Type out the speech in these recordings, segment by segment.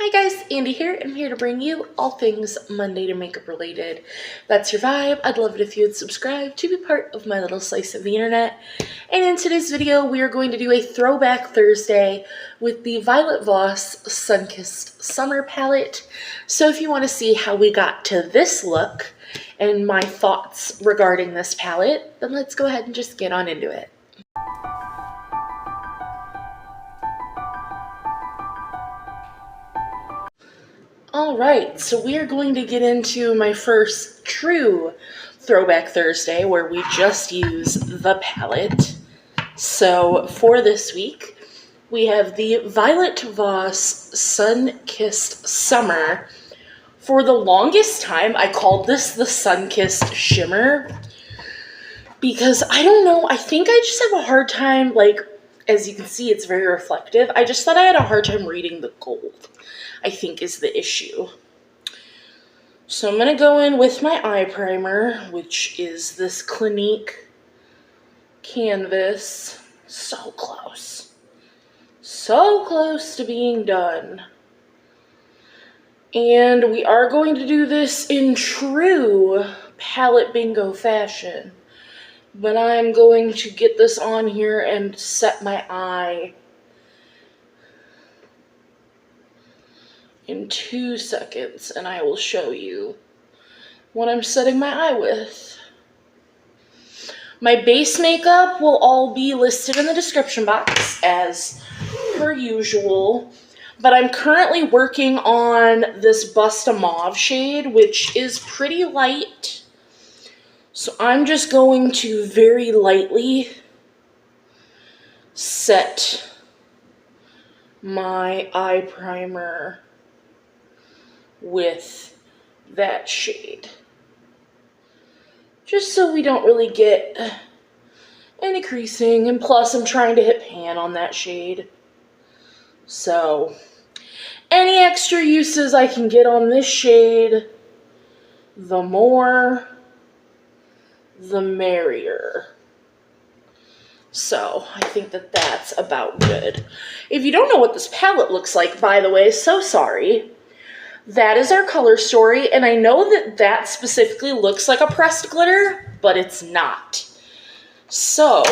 Hi guys, Andy here, and I'm here to bring you all things Monday to makeup related. That's your vibe. I'd love it if you would subscribe to be part of my little slice of the internet. And in today's video, we are going to do a Throwback Thursday with the Violet Voss Sunkissed Summer palette. So if you want to see how we got to this look and my thoughts regarding this palette, then let's go ahead and just get on into it. Alright, so we are going to get into my first true Throwback Thursday where we just use the palette. So for this week, we have the Violet Voss Sunkissed Summer. For the longest time, I called this the Sunkissed Shimmer because I don't know, I think I just have a hard time, as you can see, it's very reflective. I just thought I had a hard time reading the gold, I think is the issue. So I'm going to go in with my eye primer, which is this Clinique canvas. So close. So close to being done. And we are going to do this in true palette bingo fashion. But I'm going to get this on here and set my eye in 2 seconds, and I will show you what I'm setting my eye with. My base makeup will all be listed in the description box as per usual, but I'm currently working on this Busta Mauve shade, which is pretty light. So I'm just going to very lightly set my eye primer with that shade. Just so we don't really get any creasing, and plus I'm trying to hit pan on that shade. So any extra uses I can get on this shade, the more the merrier. So I think that that's about good. If you don't know what this palette looks like, by the way, so sorry. That is our color story, and I know that that specifically looks like a pressed glitter, but it's not. So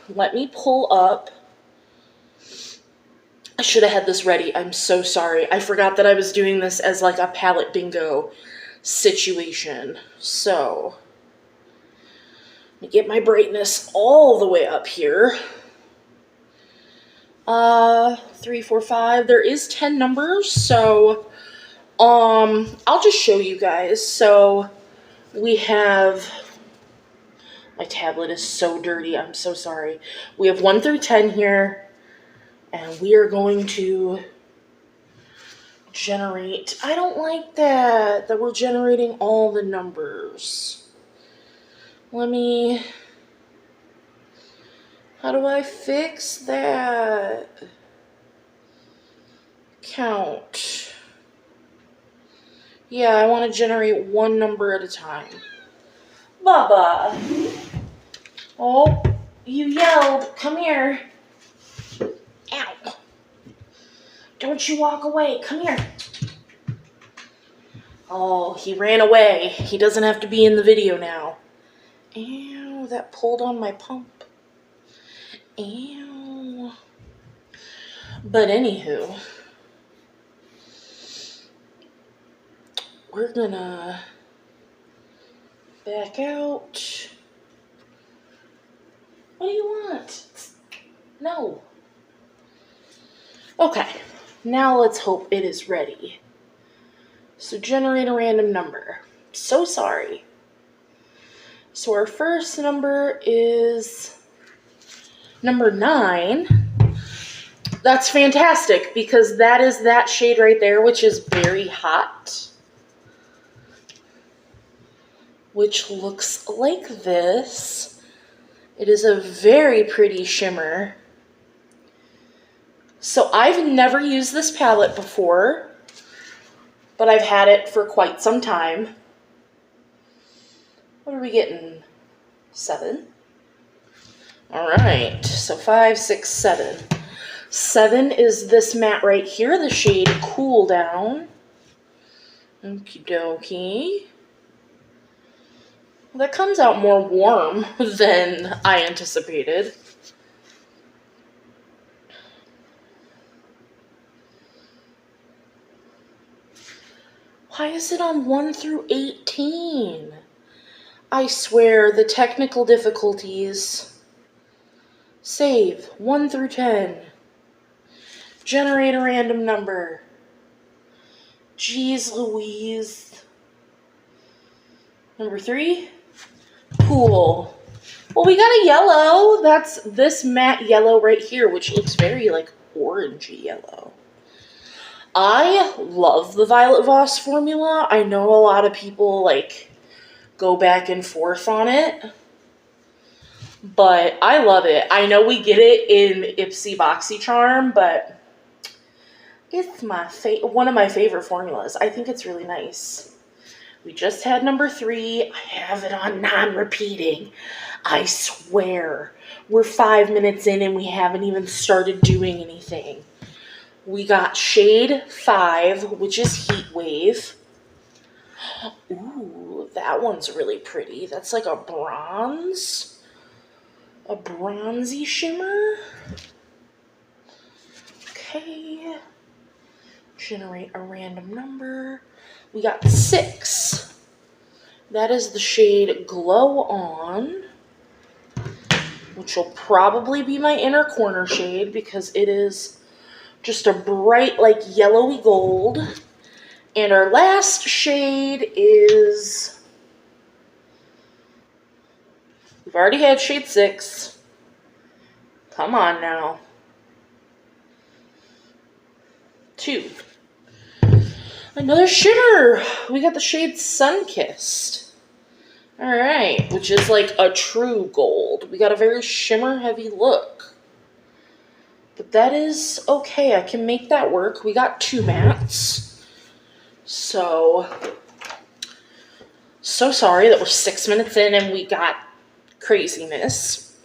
let me pull up. I should have had this ready. I'm so sorry. I forgot that I was doing this as like a palette bingo situation. So let me get my brightness all the way up here. 3, 4, 5. There is 10 numbers, so I'll just show you guys. So we have, my tablet is so dirty, I'm so sorry. We have 1 through 10 here, and we are going to generate, I don't like that we're generating all the numbers. How do I fix that? Count. Yeah, I want to generate 1 number at a time. Baba. Oh, you yelled. Come here. Ow. Don't you walk away. Come here. Oh, he ran away. He doesn't have to be in the video now. Ew, that pulled on my pump. Ew. But anywho, we're gonna back out. What do you want? No. Okay, now let's hope it is ready. So generate a random number. So sorry. So our first number is number 9. That's fantastic because that is that shade right there, which is very hot. Which looks like this. It is a very pretty shimmer. So I've never used this palette before, but I've had it for quite some time. What are we getting? 7? All right, so 5, 6, 7. 7 is this matte right here, the shade Cool Down. Okie dokie. That comes out more warm than I anticipated. Why is it on 1 through 18? I swear, the technical difficulties. Save 1 through 10. Generate a random number. Jeez Louise. Number 3. Cool. Well, we got a yellow. That's this matte yellow right here, which looks very like orangey yellow. I love the Violet Voss formula. I know a lot of people like go back and forth on it, but I love it. I know we get it in Ipsy Boxy Charm, but it's one of my favorite formulas. I think it's really nice. We just had number 3. I have it on non-repeating. I swear. We're 5 minutes in and we haven't even started doing anything. We got shade 5, which is Heat Wave. Ooh, that one's really pretty. That's like a bronze. A bronzy shimmer. Okay. Generate a random number. We got 6. That is the shade Glow On, which will probably be my inner corner shade because it is just a bright, like, yellowy gold. And our last shade is... We've already had shade 6. Come on now. 2. Another shimmer. We got the shade Sunkissed. Alright, which is like a true gold. We got a very shimmer-heavy look. But that is okay. I can make that work. We got 2 mattes. So sorry that we're 6 minutes in and we got craziness.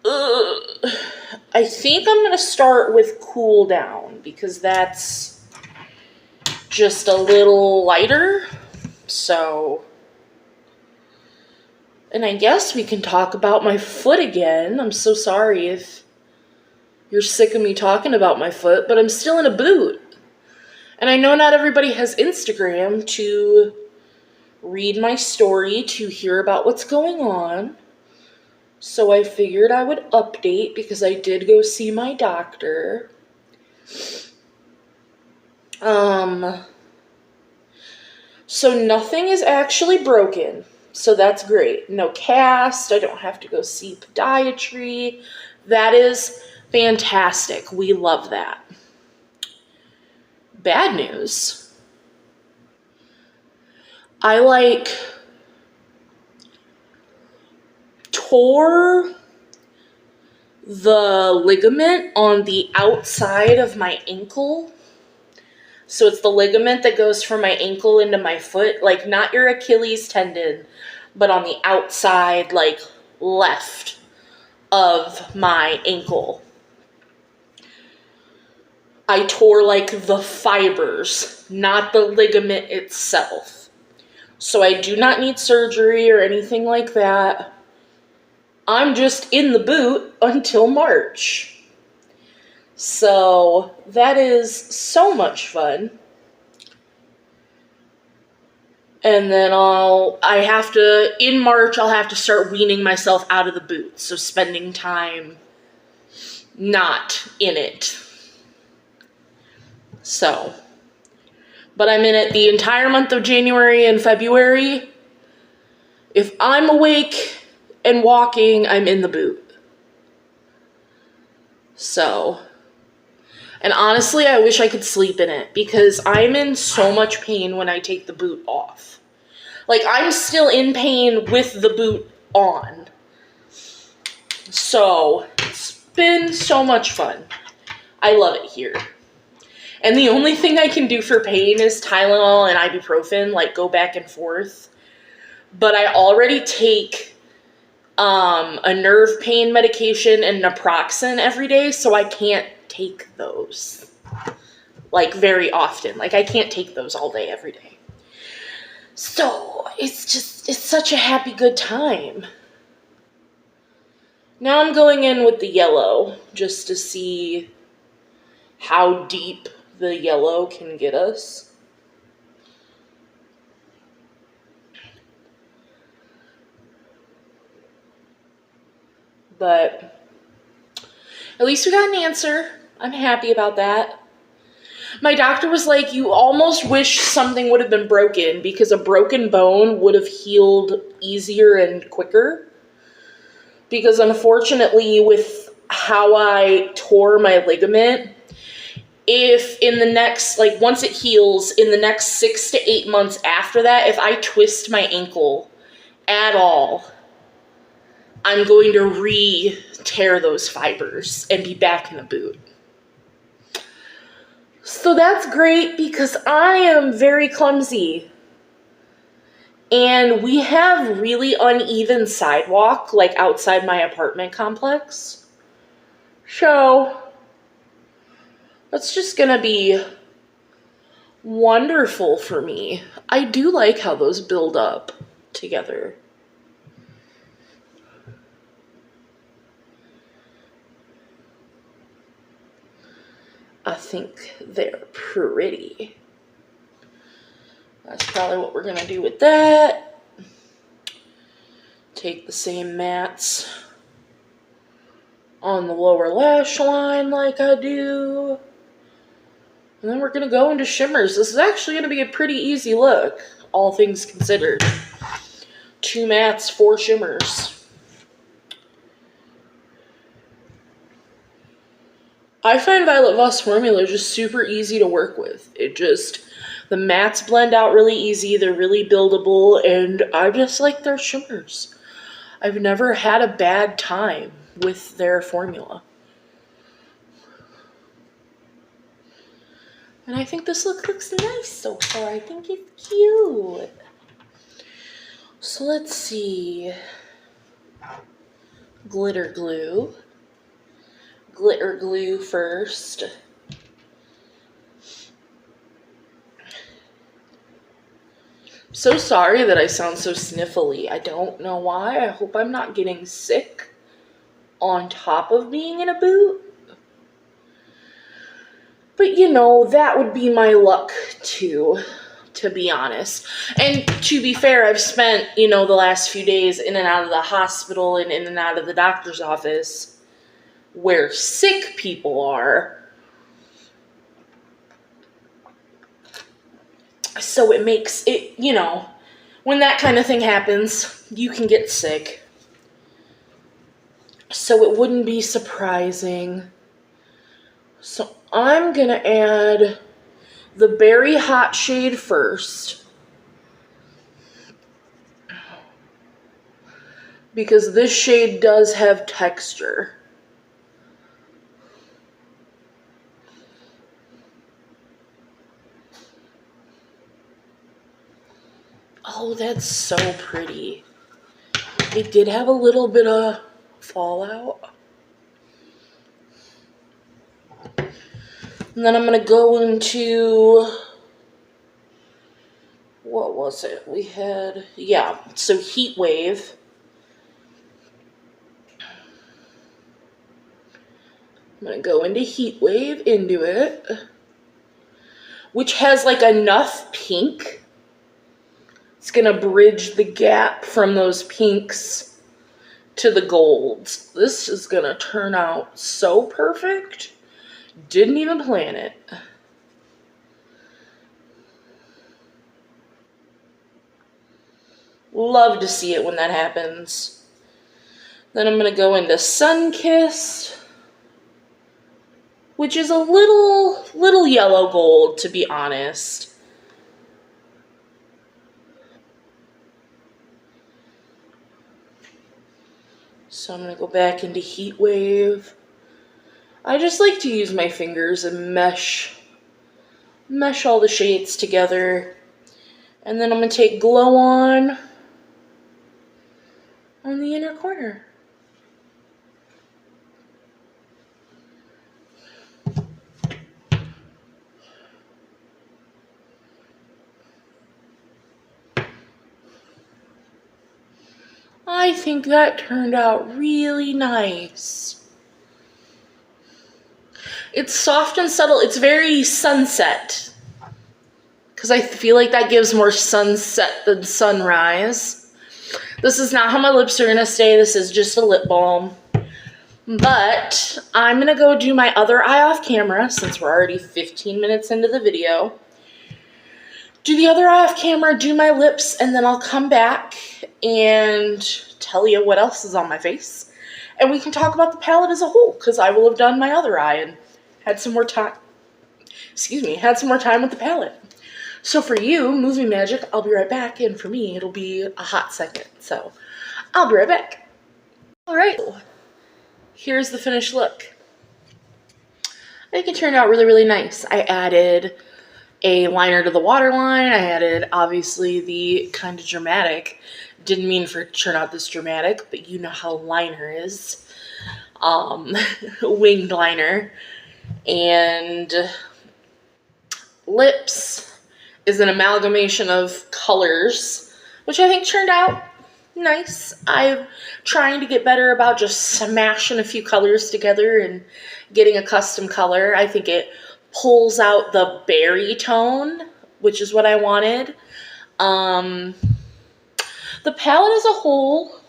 I think I'm going to start with Cool Down because that's just a little lighter. So, and I guess we can talk about my foot again. I'm so sorry if you're sick of me talking about my foot, but I'm still in a boot. And I know not everybody has Instagram to read my story, to hear about what's going on. So I figured I would update because I did go see my doctor. So nothing is actually broken. So that's great. No cast. I don't have to go see podiatry. That is fantastic. We love that. Bad news. I tore the ligament on the outside of my ankle. So it's the ligament that goes from my ankle into my foot, like not your Achilles tendon, but on the outside, like left of my ankle. I tore like the fibers, not the ligament itself. So I do not need surgery or anything like that. I'm just in the boot until March. So that is so much fun. And then in March, I'll have to start weaning myself out of the boot. So spending time not in it. So, but I'm in it the entire month of January and February. If I'm awake and walking, I'm in the boot. So, and honestly, I wish I could sleep in it because I'm in so much pain when I take the boot off. Like, I'm still in pain with the boot on. So, it's been so much fun. I love it here. And the only thing I can do for pain is Tylenol and ibuprofen, like go back and forth. But I already take a nerve pain medication and naproxen every day, so I can't take those, like, very often. Like, I can't take those all day, every day. So, it's such a happy, good time. Now I'm going in with the yellow, just to see how deep the yellow can get us. But at least we got an answer. I'm happy about that. My doctor was like, you almost wish something would have been broken, because a broken bone would have healed easier and quicker. Because unfortunately, with how I tore my ligament, if in the next, like, once it heals, in the next 6 to 8 months after that, if I twist my ankle at all, I'm going to re-tear those fibers and be back in the boot. So that's great, because I am very clumsy. And we have really uneven sidewalk, like, outside my apartment complex. So that's just gonna be wonderful for me. I do like how those build up together. I think they're pretty. That's probably what we're gonna do with that. Take the same mats on the lower lash line like I do. And then we're gonna go into shimmers. This is actually gonna be a pretty easy look, all things considered. 2 mats, 4 shimmers. I find Violet Voss formula just super easy to work with. The mats blend out really easy, they're really buildable, and I just like their shimmers. I've never had a bad time with their formula. And I think this look looks nice so far. I think it's cute. So let's see. Glitter glue. Glitter glue first. So sorry that I sound so sniffly. I don't know why. I hope I'm not getting sick on top of being in a boot. But, you know, that would be my luck, too, to be honest. And to be fair, I've spent, the last few days in and out of the hospital and in and out of the doctor's office where sick people are. So it makes it, when that kind of thing happens, you can get sick. So it wouldn't be surprising. So I'm going to add the Berry Hot shade first, because this shade does have texture. Oh, that's so pretty. It did have a little bit of fallout. And then I'm going to go into, what was it? We had, so Heat Wave. I'm going to go into Heat Wave, into it, which has like enough pink. It's going to bridge the gap from those pinks to the golds. This is going to turn out so perfect. Didn't even plan it. Love to see it when that happens. Then I'm going to go into Sunkissed, which is a little yellow gold, to be honest. So I'm going to go back into Heat Wave. I just like to use my fingers and mesh all the shades together. And then I'm going to take Glow On. on the inner corner. I think that turned out really nice. It's soft and subtle. It's very sunset, because I feel like that gives more sunset than sunrise. This is not how my lips are going to stay. This is just a lip balm. But I'm going to go do my other eye off camera, since we're already 15 minutes into the video. Do the other eye off camera, do my lips, and then I'll come back and tell you what else is on my face. And we can talk about the palette as a whole, because I will have done my other eye and had some more time. Had some more time with the palette. So for you, movie magic, I'll be right back. And for me, it'll be a hot second. So I'll be right back. All right. Here's the finished look. I think it turned out really, really nice. I added a liner to the waterline. I added, obviously, the kind of dramatic. Didn't mean for it to turn out this dramatic, but you know how liner is. Winged liner. And lips is an amalgamation of colors, which I think turned out nice. I'm trying to get better about just smashing a few colors together and getting a custom color. I think it pulls out the berry tone, which is what I wanted. The palette as a whole,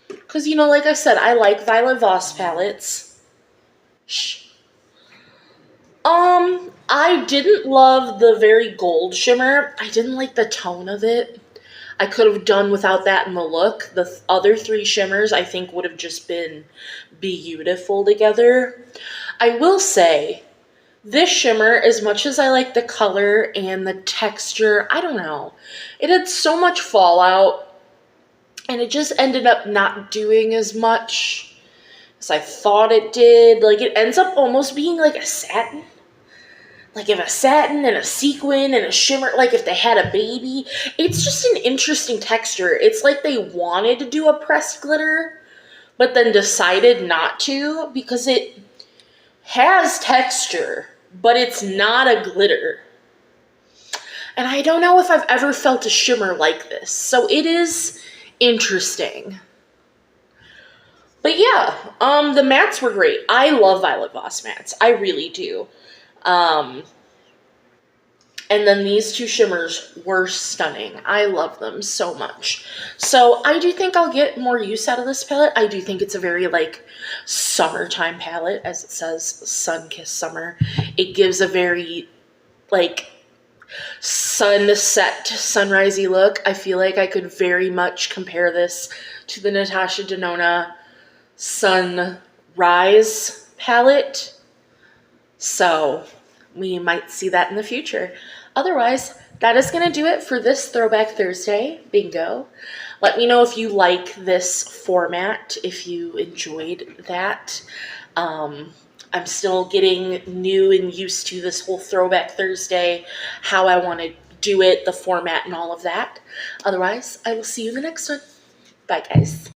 because, you know, like I said, I like Violet Voss palettes. Shh. I didn't love the very gold shimmer. I didn't like the tone of it. I could have done without that in the look. The other three shimmers, I think, would have just been beautiful together. I will say, this shimmer, as much as I like the color and the texture, I don't know. It had so much fallout, and it just ended up not doing as much as I thought it did. Like, it ends up almost being like a satin. Like, if a satin and a sequin and a shimmer, like if they had a baby. It's just an interesting texture. It's like they wanted to do a pressed glitter, but then decided not to, because it has texture, but it's not a glitter. And I don't know if I've ever felt a shimmer like this. So it is interesting. But yeah, the mattes were great. I love Violet Voss mattes. I really do. And then these two shimmers were stunning. I love them so much. So I do think I'll get more use out of this palette. I do think it's a very, like, summertime palette, as it says, Sunkissed Summer. It gives a very, like, sunset, sunrisey look. I feel like I could very much compare this to the Natasha Denona Sunrise palette. So we might see that in the future. Otherwise, that is going to do it for this Throwback Thursday bingo. Let me know if you like this format, if you enjoyed that. I'm still getting new and used to this whole Throwback Thursday, how I want to do it, the format, and all of that. Otherwise, I will see you in the next one. Bye, guys.